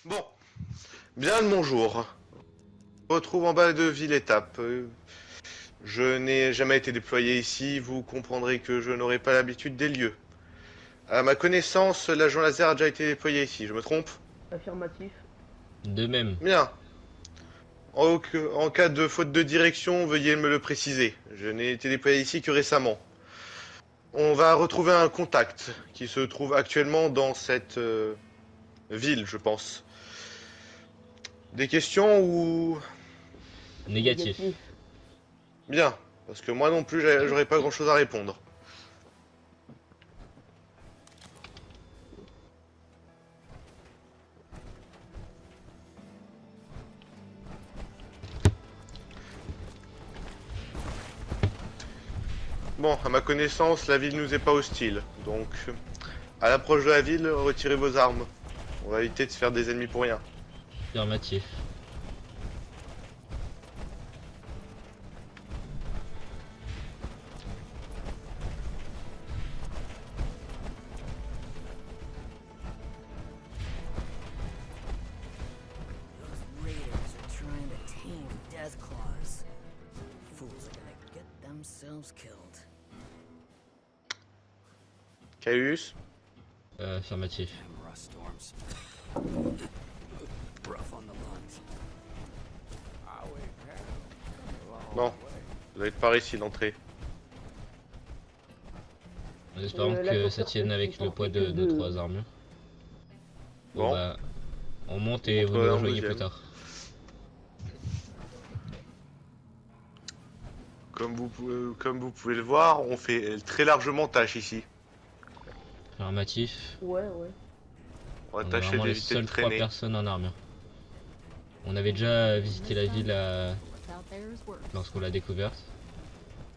Bon, bien le bonjour. On se retrouve en bas de Ville-Étape. Je n'ai jamais été déployé ici, vous comprendrez que je n'aurai pas l'habitude des lieux. À ma connaissance, l'agent laser a déjà été déployé ici, je me trompe? Affirmatif. De même. Bien. En cas de faute de direction, veuillez me le préciser. Je n'ai été déployé ici que récemment. On va retrouver un contact qui se trouve actuellement dans cette ville, je pense. Des questions ou... Négatif. Bien, parce que moi non plus, j'aurais pas grand-chose à répondre. Bon, à ma connaissance, la ville nous est pas hostile. Donc, à l'approche de la ville, retirez vos armes. On va éviter de se faire des ennemis pour rien. Affirmatif. Those raiders are trying to tame Deathclaws. Fools are gonna get themselves killed. Caius? Affirmatif. Them rust storms. Rough on the lungs. Non, vous allez être par ici l'entrée. En espérant que l'ascenseur ça tienne avec peut le poids supporter de que nos deux. 3 armures. Bon. Bah, on monte et On vous monte nous en rejoignez deuxième. plus tard. Comme vous pouvez le voir, on fait très largement tâche ici. Affirmatif. Ouais, ouais. On va On est tâcher vraiment les d'éviter de seules 3 traîner. personnes en armure. On avait déjà visité la ville lorsqu'on l'a découverte.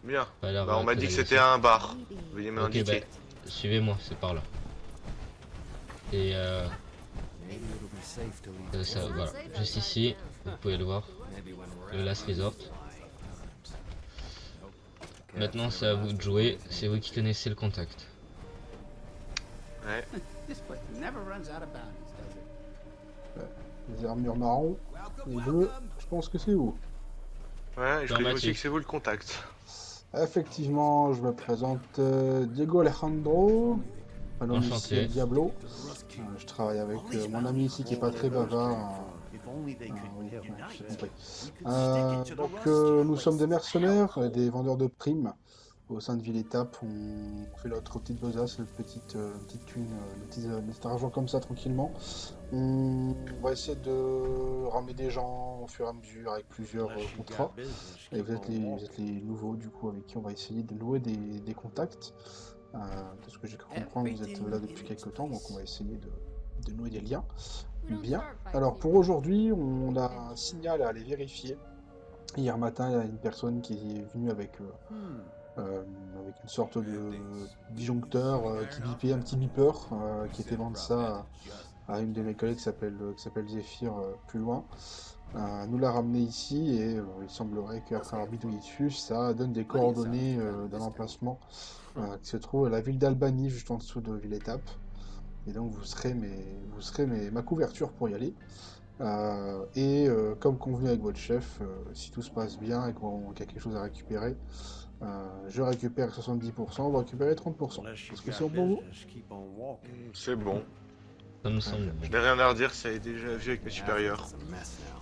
Bien. Pas l'air, Bah, on m'a dit que très c'était agressif. un bar. Veuillez me Ok, l'indiquer. bah, suivez-moi, c'est par là. Et ça, voilà, juste ici, vous pouvez le voir, le Last Resort. Maintenant, c'est à vous de jouer, c'est vous qui connaissez le contact. Ouais. This place never runs out of bounties, does it? Les armures marron, les bleus, je pense que c'est vous. Ouais, je trouve aussi Affirmatif. que c'est vous le contact. Effectivement, je me présente Diego Alejandro, prénom ici Enchanté. est Diablo. Je travaille avec mon ami ici qui est pas très bavard. Oui, j'ai compris. Donc nous sommes des mercenaires, et des vendeurs de primes au sein de Ville Étape. On fait notre petite besace, notre petite thune, le petit argent comme ça tranquillement. On va essayer de ramener des gens au fur et à mesure avec plusieurs contrats. Et vous êtes les nouveaux du coup avec qui on va essayer de nouer des contacts. De ce que j'ai cru comprendre, vous êtes là depuis quelques temps, donc on va essayer de nouer des liens. Bien. Alors pour aujourd'hui, on a un signal à aller vérifier. Hier matin, il y a une personne qui est venue avec une sorte de disjoncteur qui bipait, un petit beeper qui était vendre ça à une de mes collègues qui s'appelle Zephyr plus loin. Nous l'a ramené ici et il semblerait qu'après avoir bidouillé dessus, ça donne des coordonnées d'un emplacement qui se trouve à la ville d'Albanie, juste en dessous de Ville-Étape. Et donc vous serez ma couverture pour y aller. Comme convenu avec votre chef, si tout se passe bien et qu'il y a quelque chose à récupérer, je récupère 70%, vous récupérez 30%. Est-ce que c'est bon pour vous? C'est bon. Ça me semble Je bon. n'ai rien à redire, ça a été déjà vu avec mes supérieurs.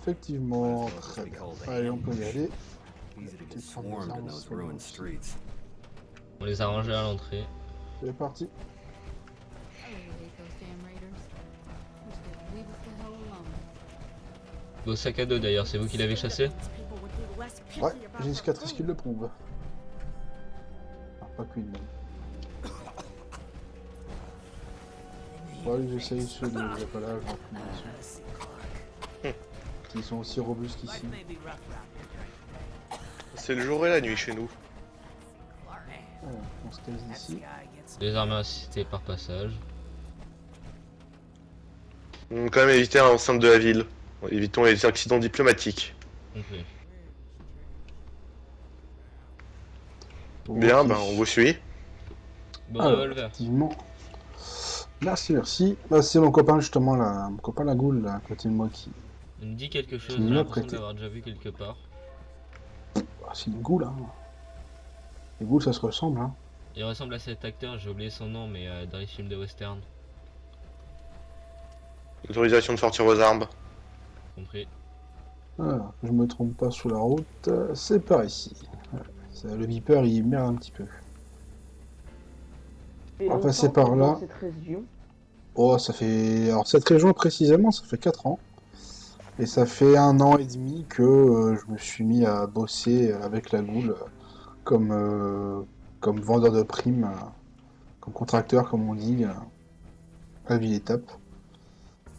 Effectivement, très bien. Allez, on peut y aller. On les a rangés à l'entrée. C'est parti. Vos sacs à dos d'ailleurs, c'est vous qui l'avez chassé? Ouais, j'ai une cicatrice qui le prouve. Ah, pas qu'une même. Ouais, j'essaye ceux de l'appelage qui sont aussi robustes qu'ici. C'est le jour et la nuit chez nous. Alors, on se casse d'ici. Les armes assistées par passage. On va quand même éviter l'enceinte de la ville. Évitons les accidents diplomatiques. Ok. Bien, Ok. ben on vous suit. Bon Alors, revolver. effectivement. Merci, merci. Bah, c'est mon copain justement là, mon copain la goule là, à côté de moi qui. Il me dit quelque chose, Qui j'ai me l'a l'impression de prêté. l'avoir déjà vu quelque part. Ah, c'est une goule, hein. Les goules ça se ressemble, hein. Il ressemble à cet acteur, j'ai oublié son nom, mais dans les films de western. Autorisation de sortir vos armes. Compris. Alors, je me trompe pas sur la route, c'est par ici. Voilà. Le beeper il merde un petit peu. Et On va longtemps passer que par t'es là. dans cette région. Oh, ça fait. Alors, cette région précisément, ça fait 4 ans. Et ça fait 1 an et demi que je me suis mis à bosser avec la goule comme vendeur de primes, comme contracteur, comme on dit, à Ville-Étape.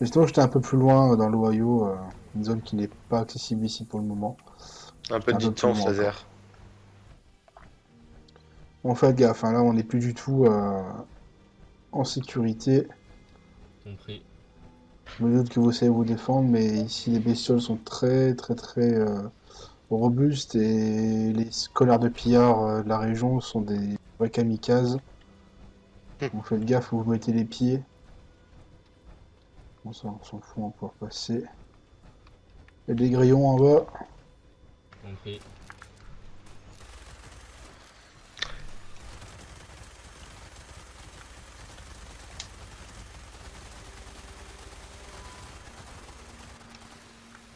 Justement, j'étais un peu plus loin dans l'Ohio, une zone qui n'est pas accessible ici pour le moment. Un peu de Un peu plus distance loin laser. Bon, faites gaffe, hein, là on n'est plus du tout en sécurité. Compris. Je me doute que vous savez vous défendre, mais ici les bestioles sont très très très robustes et les connards de pillards de la région sont des vrais kamikazes. Vous faites gaffe où vous mettez les pieds. Bon, ça on s'en fout, on va pouvoir passer. Il y a des grillons en bas. Compris.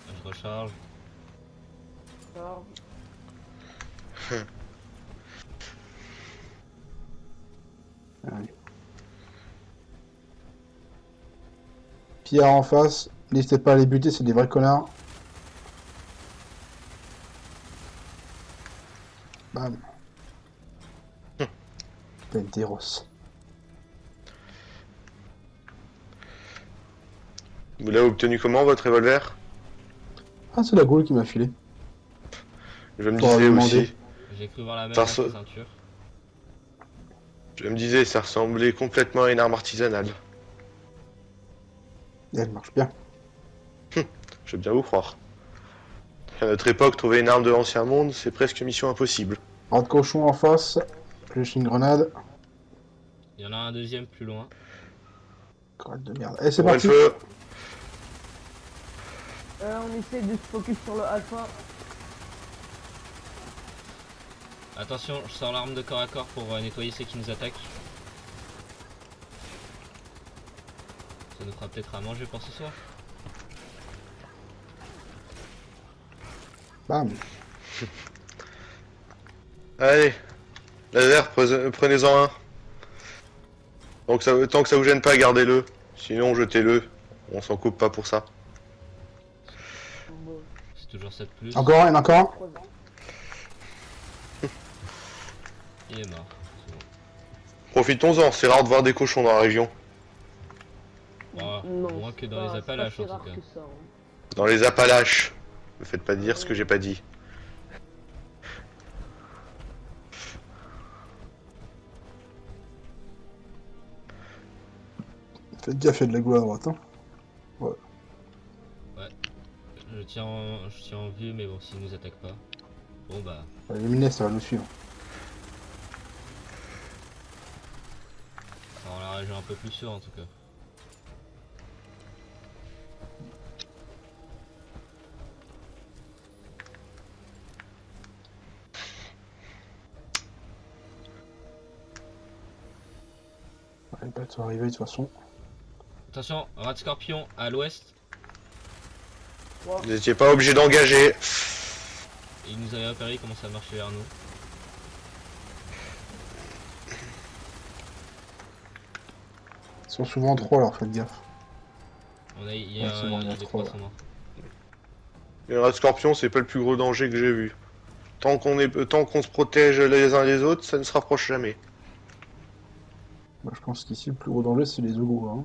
Je recharge. Alors, Allez. Pillards en face, n'hésitez pas à les buter, c'est des vrais connards. Bam. Penteros. Vous l'avez obtenu comment votre revolver? Ah, c'est la goule qui m'a filé. Je me Faudra disais lui demander. aussi. J'ai cru voir la même Ça dans sa ressemble- ceinture. Je me disais, ça ressemblait complètement à une arme artisanale. Et elle marche bien. Je veux bien vous croire. À notre époque, trouver une arme de l'ancien monde, c'est presque mission impossible. Rat de cochon en face. J'ai une grenade. Il y en a un deuxième plus loin. Grenade de merde. Allez, c'est Ouvrez le parti. feu. on essaie de se focus sur le alpha. Attention, je sors l'arme de corps à corps pour nettoyer ceux qui nous attaquent. Ça nous fera peut-être à manger pour ce soir. Bam. Allez. Laser, prenez-en un. Donc tant que ça vous gêne pas, gardez-le. Sinon, jetez-le. On s'en coupe pas pour ça. Bon, C'est toujours 7 plus. Encore un, il y en a encore un. 3 ans. Il est mort. C'est bon. Profitons-en, c'est rare de voir des cochons dans la région. Bon, Non, moins que c'est dans pas- les c'est Appalaches pas en si tout rare cas. que ça, hein. Dans les Appalaches. Me faites pas dire ce que j'ai pas dit. Faites gaffe, il y a de la goule à droite. Hein. Je tiens en vue, mais bon, s'ils nous attaquent pas. Bon bah, Les minets, ça va nous suivre. ça rend la région un peu plus sûre en tout cas. Les balles sont arrivées de toute façon. Attention, rat de scorpion à l'ouest. Vous n'étiez pas obligé d'engager. Et il nous avait repéré, il commence à marcher vers nous. Ils sont souvent trop, alors faites gaffe. Il y a Ouais, c'est bon, il y a des trois, 300 morts. Le rat de scorpion, c'est pas le plus gros danger que j'ai vu. Tant qu'on se protège les uns les autres, ça ne se rapproche jamais. Moi, je pense qu'ici, le plus gros danger, c'est les ogres. Hein.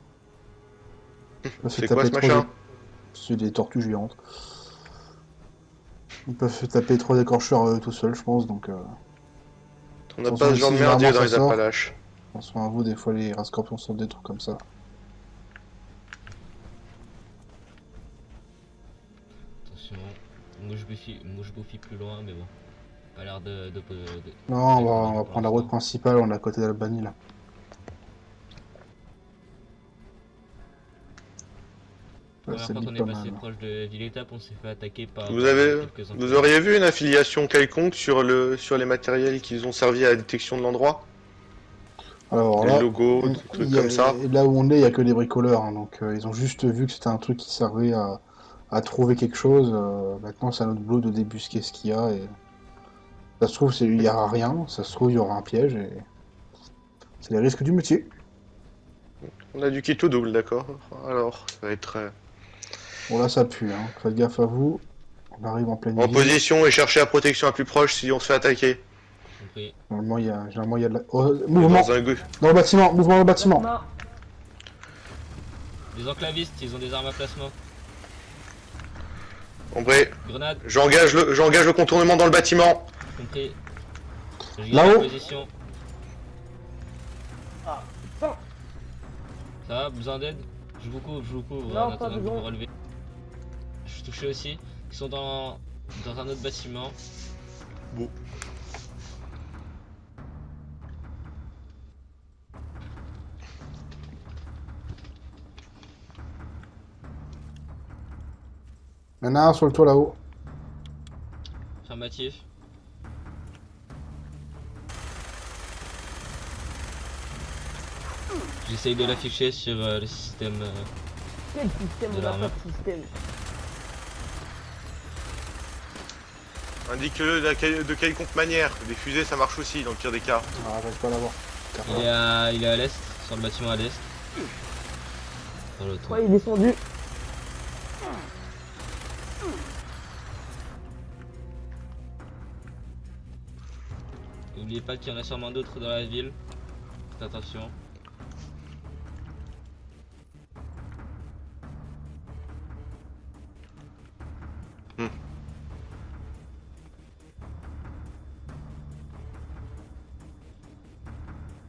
Ils peuvent se C'est quoi ce taper machin? C'est des tortues géantes. Ils peuvent se taper 3 décrocheurs tout seuls, je pense, donc... On n'a Attention, pas ce genre de ici, merdier dans généralement, les ça sort. Appalaches. Attention à vous, des fois, les rats scorpions sortent des trucs comme ça. Attention, mouche bouffi plus loin, mais bon. Pas l'air de Non, on va prendre la route principale, on est à côté d'Albany, là. première ça fois dit qu'on pas est passé mal. proche de Ville-Étape, on s'est fait attaquer par Vous avez, quelques vous auriez vu une affiliation quelconque sur les matériels qu'ils ont servi à la détection de l'endroit? Alors Des là, logos, des trucs comme ça? là où on est, il n'y a que des bricoleurs, hein, donc ils ont juste vu que c'était un truc qui servait à trouver quelque chose. Maintenant, c'est à notre boulot de débusquer ce qu'il y a. Et... Ça se trouve, il n'y aura rien. Ça se trouve, il y aura un piège. Et c'est les risques du métier. On a du kit au double, d'accord. Alors, ça va être Bon, là, ça pue. Hein. Faites gaffe à vous. On arrive en pleine en ville. position et chercher la protection la plus proche si on se fait attaquer. compris. Généralement, il y a de la... Oh, Et mouvement dans un gu- dans le bâtiment. Mouvement dans le bâtiment. Bâtiment. Les enclavistes, ils ont des armes à placement. Ombré, Grenade, j'engage le contournement dans le bâtiment. compris. Je Là-haut. garde la position. Putain. Ça va, besoin d'aide? Je vous couvre Non, en pas attendant que vous besoin. vous relevez. Je suis touché aussi. Ils sont dans un autre bâtiment. Bon. Il y en a un sur le toit là-haut. Affirmatif. J'essaye de l'afficher sur le système. Quel système? De On n'a l'armure. pas de système. Indique-le de quelconque manière. Des fusées, ça marche aussi dans le pire des cas. Ah, j'arrive pas à l'avoir. Il est à l'est, sur le bâtiment à l'est. Sur le toit. Ouais, il est descendu. N'oubliez pas qu'il y en a sûrement d'autres dans la ville. Faites attention.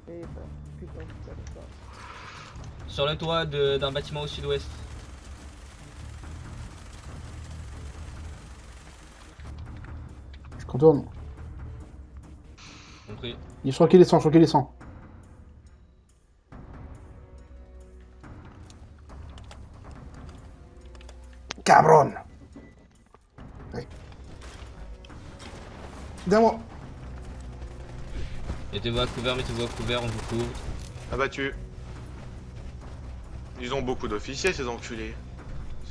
Et ça. Putain, ça. Sur le toit d'un bâtiment au sud-ouest. Je contourne. Compris. Je crois qu'il descend, je crois qu'il descend. Cabron. Ouais. Derrière moi. Mettez-vous à couvert, on vous couvre. Abattu. Ils ont beaucoup d'officiers, ces enculés.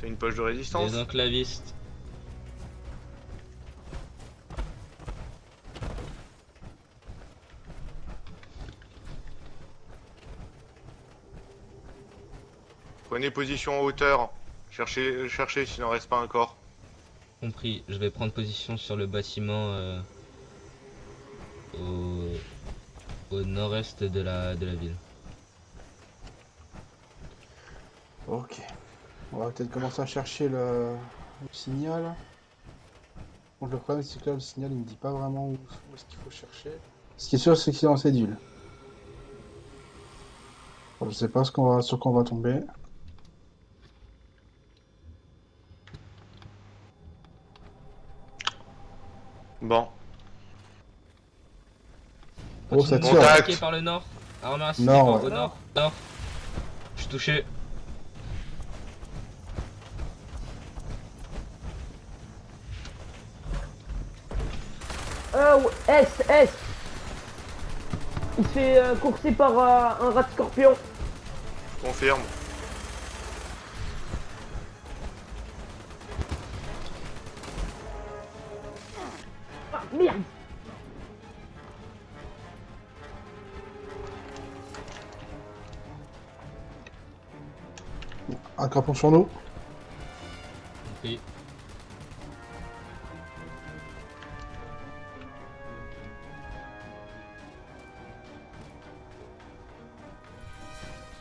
C'est une poche de résistance. Les enclavistes. Prenez position en hauteur. Cherchez s'il n'en reste pas un corps. Compris. Je vais prendre position sur le bâtiment au nord-est de la ville. Ok. On va peut-être commencer à chercher le signal. Bon, le problème c'est que là le signal il me dit pas vraiment où est-ce qu'il faut chercher. Ce qui est sûr c'est qu'il est dans cette ville. Bon, je sais pas sur quoi on va tomber. Bon. Oh, ça Continuez tire. de attaquer par le nord. Armée assistée Nord, par ouais. au nord. Nord. Je suis touché. Ouais, S. Il se fait courser par un rat de scorpion. Confirme. Ah, merde. Un crapaud sur nous. Compris.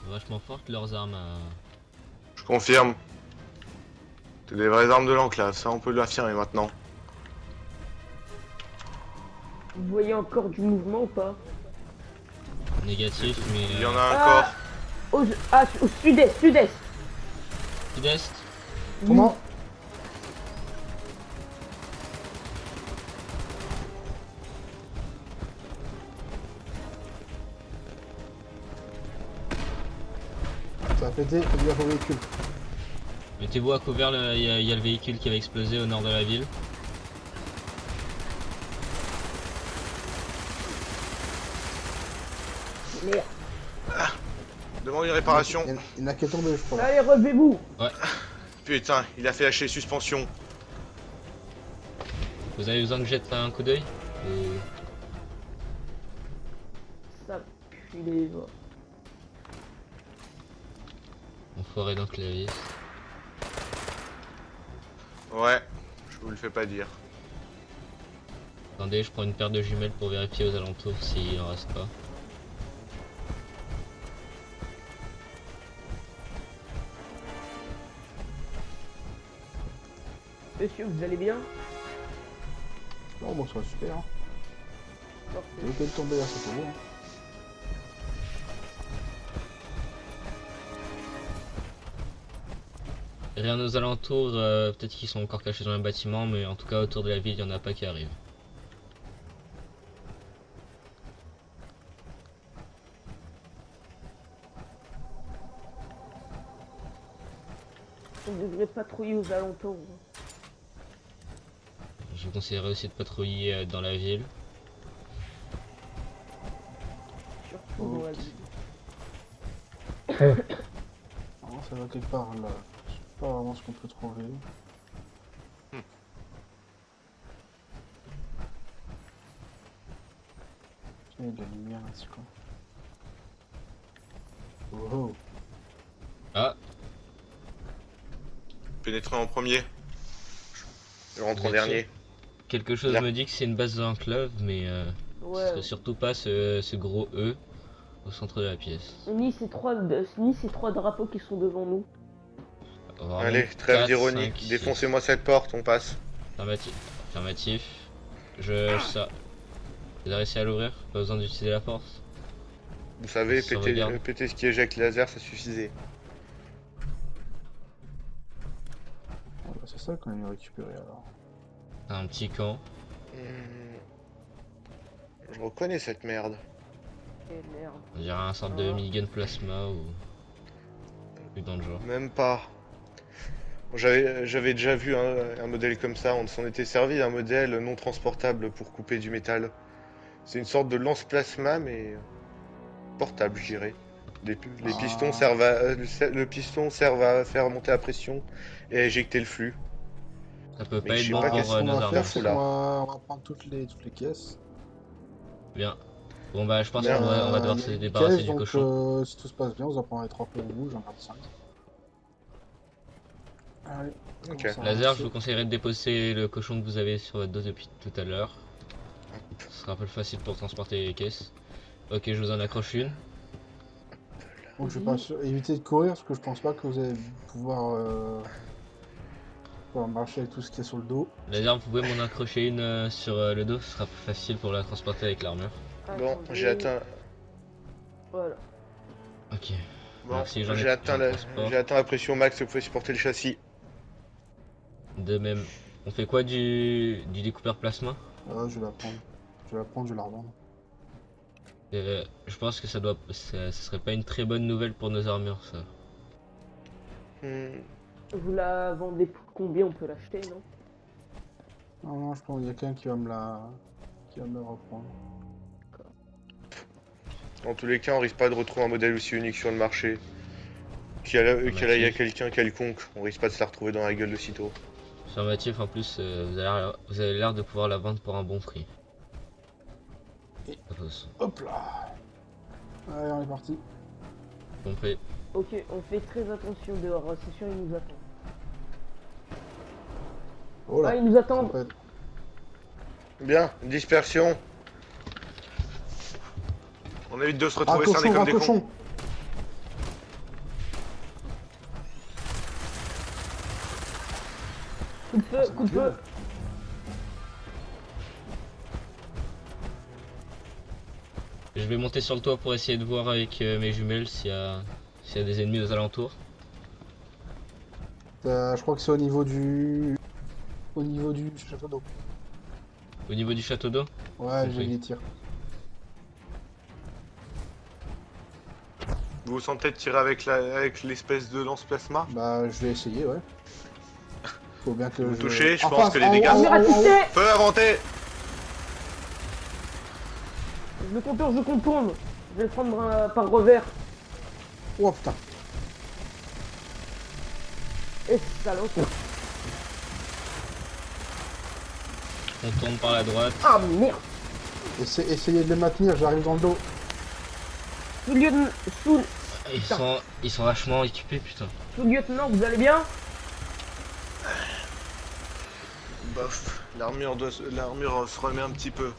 C'est vachement fortes leurs armes à... Je confirme. C'est des vraies armes de l'enclave, ça on peut l'affirmer maintenant. Vous voyez encore du mouvement ou pas? Négatif, mais... Il y en a un Ah. corps. Au sud-est. Sud-est. Comment? Ça a pété, faites gaffe au véhicule. Mettez-vous à couvert, il y a le véhicule qui va exploser au nord de la ville. Merde. Demande une réparation. Il n'a qu'à tomber, je crois. Là. Allez, relevez-vous. Putain, il a fait lâcher suspension. Vous avez besoin que je jette un coup d'œil ou... Ça pue les doigts. Enfoiré dans clavier. Ouais, je vous le fais pas dire. Attendez, je prends une paire de jumelles pour vérifier aux alentours s'il en reste pas. Monsieur, vous allez bien? Non, bon, ça va super. Hein. Parfait. Vous pouvez tomber là, c'est pour vous. Hein. Rien aux alentours, peut-être qu'ils sont encore cachés dans un bâtiment, mais en tout cas autour de la ville, il n'y en a pas qui arrivent. On devrait patrouiller aux alentours. Je vous conseillerais aussi de patrouiller dans la ville. Surtout dans la ville. Non, ça va quelque part là. Je sais pas vraiment ce qu'on peut trouver. Il y a de la lumière là, c'est quoi? Oh oh. Ah, Pénétrer en premier. Je rentre en Vous êtes dernier. quelque chose Là. me dit que c'est une base d'enclave, mais ce Ouais. serait surtout pas ce gros E au centre de la pièce. Ni ces trois drapeaux qui sont devant nous. Vraiment Allez, trêve 4, d'ironie. 5, 6. Défoncez-moi cette porte, on passe. Affirmatif. Affirmatif. Ça. Vous avez réussi à l'ouvrir? Pas besoin d'utiliser la force. Vous savez, Sauvegarde. péter ce qui éjecte laser, ça suffisait. Ouais, bah, c'est ça qu'on a mieux récupéré alors. Un petit camp. Je reconnais cette merde. Eh merde. On dirait un sorte de minigun plasma ou. Truc dans le genre. Même pas. J'avais déjà vu un modèle comme ça, on s'en était servi d'un modèle non transportable pour couper du métal. C'est une sorte de lance-plasma, mais portable, je dirais. Les pistons servent le piston sert à faire monter la pression et à éjecter le flux. Ça peut Mais pas je être sais bon pas pour qu'est-ce qu'on nos va armes. faire, c'est là. qu'on va prendre toutes les caisses. Bien. Bon bah je pense Bien, qu'on va devoir Il y a se une débarrasser caisse, du donc, cochon. si tout se passe bien, vous en prendrez 3 pour vous, j'en garde 5. Allez, on Ok. commence à Laser, je avancer. vous conseillerais de déposer le cochon que vous avez sur votre dos depuis tout à l'heure. Ce sera un peu facile pour transporter les caisses. Ok, je vous en accroche une. Donc je vais pas éviter de courir parce que je pense pas que vous allez pouvoir marcher avec tout ce qu'il y a sur le dos. Laser, vous pouvez m'en accrocher une sur le dos, ce sera plus facile pour la transporter avec l'armure. Bon, Attendez. j'ai atteint. Voilà. Ok. Bon, Merci, j'en ai- j'ai atteint, j'en transporte. j'ai atteint la pression max, vous pouvez supporter le châssis. De même. On fait quoi du découpeur plasma? Je vais la prendre. Je vais la prendre, je vais la revendre. Je pense que ce serait pas une très bonne nouvelle pour nos armures, ça. Vous la vendez pour combien? On peut l'acheter, non? Non, je pense qu'il y a quelqu'un qui va me la reprendre. Dans tous les cas, on risque pas de retrouver un modèle aussi unique sur le marché. Qu'il y a quelqu'un quelconque, on risque pas de se la retrouver dans la gueule de sitôt. Affirmatif, en plus, vous avez l'air de pouvoir la vendre pour un bon prix. Et- Ça passe. Hop là. Allez, on est parti. Compris. Ok, on fait très attention dehors, c'est sûr, ils nous attendent. Oh là. Ah, ils nous attendent. Ça peut être- Bien, dispersion. On évite de se Un retrouver scindés cochon, comme un des cons. cochon. Coup de feu, coup de feu. Je vais monter sur le toit pour essayer de voir avec mes jumelles s'il y a des ennemis aux alentours. Je crois que c'est au niveau du château d'eau. Au niveau du château d'eau. Ouais, j'ai Compris. eu des tirs. Vous vous sentez de tirer avec l'espèce de lance-plasma? Bah, je vais essayer, ouais. Faut bien que Vous je... touchez, je En pense face, que les en haut, dégâts en haut, Armure en haut, en haut. assistée. Feu inventé. Je contourne. Je vais le prendre par revers. Oh putain. Et salaud. On tourne par la droite. Ah merde. Essayez de le maintenir, j'arrive dans le dos. Ils sont vachement équipés, putain. Sous-lieutenant, vous allez bien? Bof, l'armure se remet un petit peu.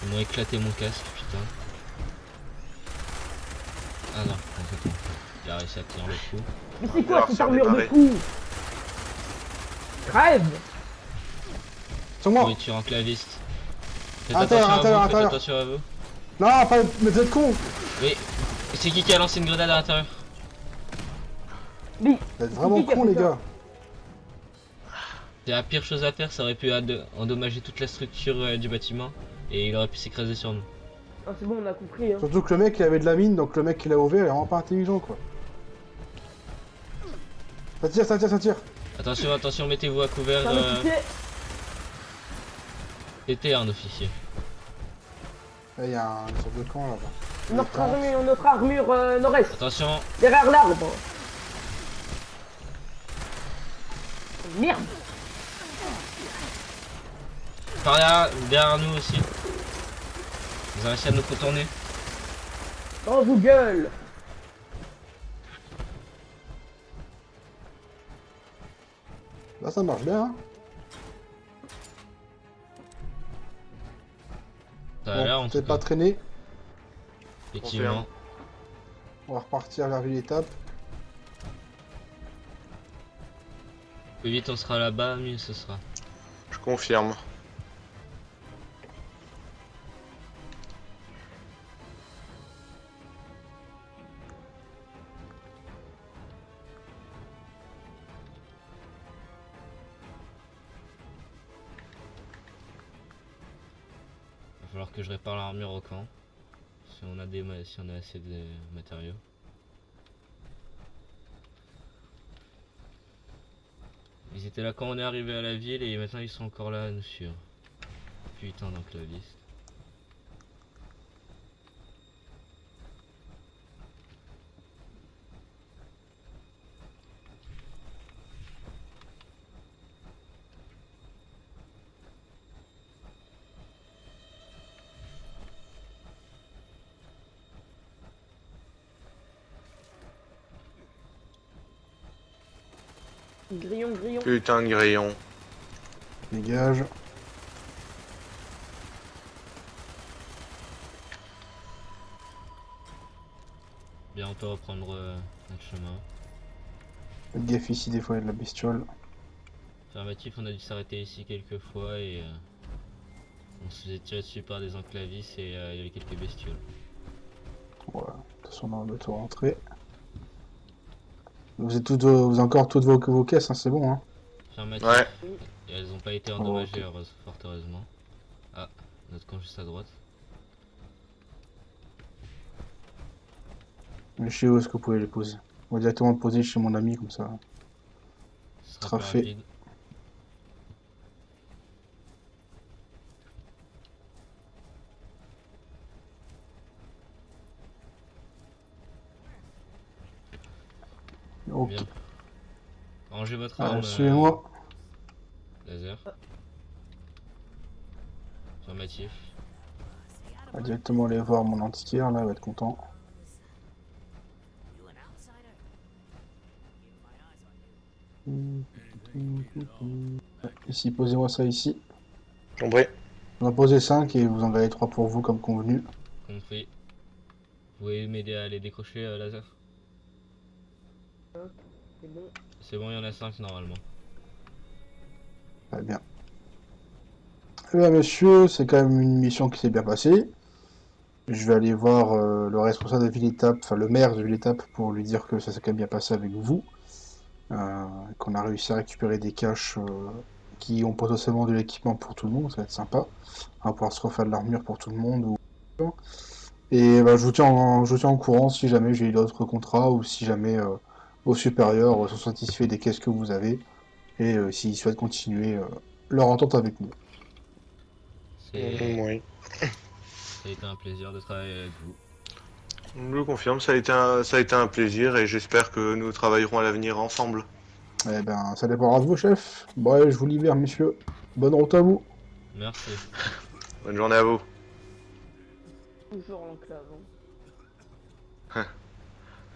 Ils m'ont éclaté mon casque, putain. Ah non, attends. Il a réussi à tenir le coup. Mais c'est quoi cette sur armure de démarrer. cou? Crève. Sur moi. Oui, tu es en claviste. Faites Intérieur, attention à vous, faites intérieur. attention à vous. Non, pas... Mais vous êtes con. Oui. C'est qui a lancé une grenade à l'intérieur? Bi. Vous êtes vraiment qui a cons, fait les ça? gars. C'est la pire chose à faire, ça aurait pu endommager toute la structure du bâtiment. Et il aurait pu s'écraser sur nous. Ah c'est bon, on a compris. Hein. Surtout que le mec, il avait de la mine, donc le mec qui l'a ouvert, il est vraiment pas intelligent, quoi. Ça tire, ça tire, ça tire. Attention, attention, mettez-vous à couvert. C'est un officier. C'était un officier. Là, il y a une sorte de camp, là-bas. Notre armure nord-est. Attention, Derrière l'arbre. Merde. par là, derrière nous aussi. Ils ont réussi à nous contourner. Oh vous gueule. Là, ça marche bien, hein. Ça a l'air en Bon, tout c'est pas cas. traîné. Effectivement. On va repartir vers l'étape. Plus vite on sera là-bas, mieux ce sera. Je confirme. Va falloir que je répare l'armure au camp. Si on a assez de matériaux. Ils étaient là quand on est arrivé à la ville et maintenant ils sont encore là à nous suivre. Putain d'enclaviste. Grillon. Putain de grillon. Dégage. Bien, on peut reprendre notre chemin. Faites gaffe ici, des fois, il y a de la bestiole. Affirmatif, on a dû s'arrêter ici quelques fois et on se faisait tirer dessus par des enclavistes et il y avait quelques bestioles. Voilà. De toute façon, on va tout rentrer. Vous avez encore toutes vos caisses, hein, c'est bon, hein. Affirmatif. Ouais. Et elles n'ont pas été endommagées, fort heureusement. Ah, notre camp juste à droite. Mais je sais où est-ce que vous pouvez les poser. On va directement le poser chez mon ami, comme ça. Ce Sera sera plus fait. rapide. Ok. Bien. Rangez votre Alors, arme. suivez-moi. Laser. Affirmatif. On va directement aller voir mon antiquaire, là, il va être content. Ici, posez-moi ça ici. Compris. Vous en posez 5 et vous en gardez 3 pour vous, comme convenu. Compris. Vous pouvez m'aider à les décrocher, laser? C'est bon. C'est bon, il y en a 5 normalement. Très bien. Eh bien, monsieur, c'est quand même une mission qui s'est bien passée. Je vais aller voir le responsable de Ville-Étape, enfin le maire de Ville-Étape, pour lui dire que ça s'est quand même bien passé avec vous. Qu'on a réussi à récupérer des caches qui ont potentiellement de l'équipement pour tout le monde, ça va être sympa. On va pouvoir se refaire de l'armure pour tout le monde. Et je vous je vous tiens au courant si jamais j'ai d'autres contrats ou si jamais vos supérieurs sont satisfaits des caisses que vous avez et s'ils souhaitent continuer leur entente avec nous. Oui. Ça a été un plaisir de travailler avec vous. Je confirme, ça a été un plaisir et j'espère que nous travaillerons à l'avenir ensemble. Eh ben, ça dépendra de vos chefs. Bon, je vous libère, messieurs. Bonne route à vous. Merci. Bonne journée à vous. Toujours l'enclave.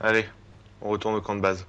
Allez, on retourne au camp de base.